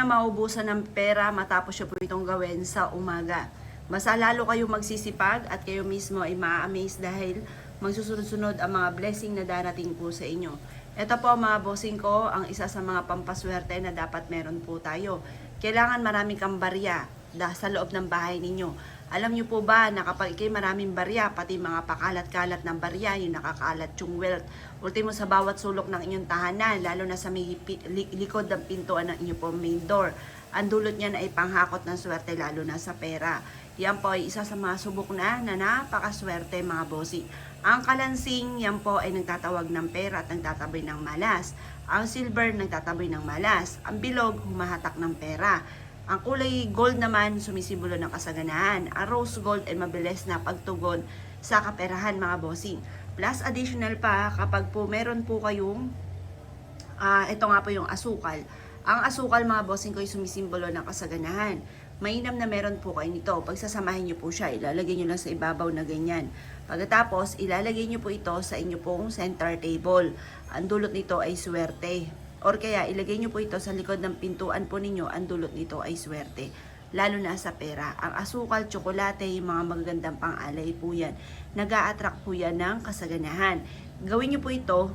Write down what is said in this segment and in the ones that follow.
na maubusan ng pera matapos nyo po itong gawin sa umaga. Mas lalo kayong magsisipag at kayo mismo ay ma-amaze dahil magsusunod-sunod ang mga blessing na darating po sa inyo. Ito po mga bossing ko, ang isa sa mga pampaswerte na dapat meron po tayo. Kailangan maraming kang barya sa loob ng bahay ninyo. Alam niyo po ba na kapag ikay maraming barya, pati mga pakalat-kalat ng barya, yung nakakalat yung wealth, ultimo sa bawat sulok ng inyong tahanan, lalo na sa may likod ng pintuan ng inyong po main door, ang dulot niyan ay panghakot ng swerte lalo na sa pera. Yan po ay isa sa mga subok na napakaswerte mga bossy. Ang kalansing, yan po ay nagtatawag ng pera at nagtataboy ng malas. Ang silver, nagtataboy ng malas. Ang bilog, humahatak ng pera. Ang kulay gold naman, sumisimbolo ng kasaganahan. Ang rose gold ay mabilis na pagtugon sa kaperahan mga bossing. Plus additional pa, kapag po meron po kayong, ito nga po yung asukal. Ang asukal mga bossing ko ay sumisimbolo ng kasaganahan. Mainam na meron po kayo nito. Pagsasamahin nyo po siya, ilalagay nyo lang sa ibabaw na ganyan. Pagkatapos, ilalagay nyo po ito sa inyo pong center table. Ang dulot nito ay swerte. Or kaya, ilagay nyo po ito sa likod ng pintuan po ninyo, ang dulot nito ay swerte. Lalo na sa pera. Ang asukal, tsokolate, yung mga magagandang pang-alay po yan. Nag-a-attract po yan ng kasaganahan. Gawin nyo po ito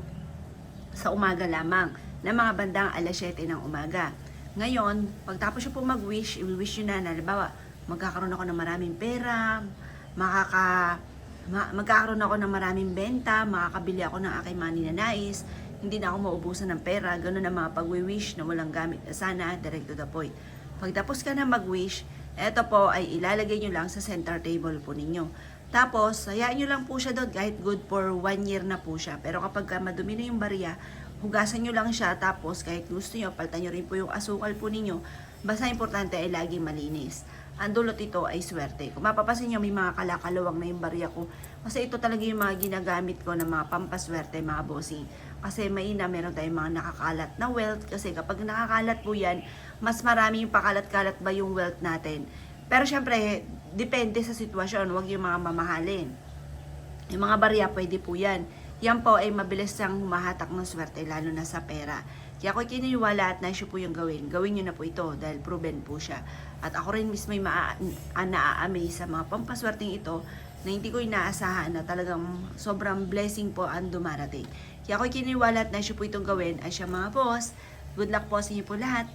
sa umaga lamang, na mga bandang alas 7 ng umaga. Ngayon, pagtapos nyo po mag-wish, i-wish nyo na, halimbawa, magkakaroon ako ng maraming pera, magkakaroon ako ng maraming benta, makakabili ako ng aking mga ninanais, hindi na ako maubusan ng pera, gano'n na mga pag-wish na walang gamit na sana, direct to the point. Pagtapos ka na mag-wish, eto po ay ilalagay nyo lang sa center table po ninyo. Tapos, hayaan nyo lang po siya doon, kahit good for 1 year na po siya. Pero kapag madumi na yung barya, hugasan nyo lang siya, tapos kahit gusto nyo, paltan nyo rin po yung asukal po ninyo, basta importante ay laging malinis. Ang dulot ito ay swerte. Kung mapapasin nyo, may mga kalakalawang na yung barya ko. Kasi ito talaga yung mga ginagamit ko ng mga pampaswerte, mga bossing. Kasi meron tayong mga nakakalat na wealth. Kasi kapag nakakalat po yan, mas marami yung pakalat-kalat ba yung wealth natin. Pero syempre, depende sa sitwasyon. Huwag yung mga mamahalin. Yung mga barya, pwede po yan. Yan po ay mabilis siyang humahatak ng swerte, lalo na sa pera. Kaya ako kininiwala at naisyo po yung gawin. Gawin nyo na po ito dahil proven po siya. At ako rin mismo ay naa-amaze sa mga pampaswerteng ito na hindi ko inaasahan na talagang sobrang blessing po ang dumarating. Kaya ako kininiwala at naisyo po itong gawin. Ay siya mga boss, good luck po sa inyo po lahat.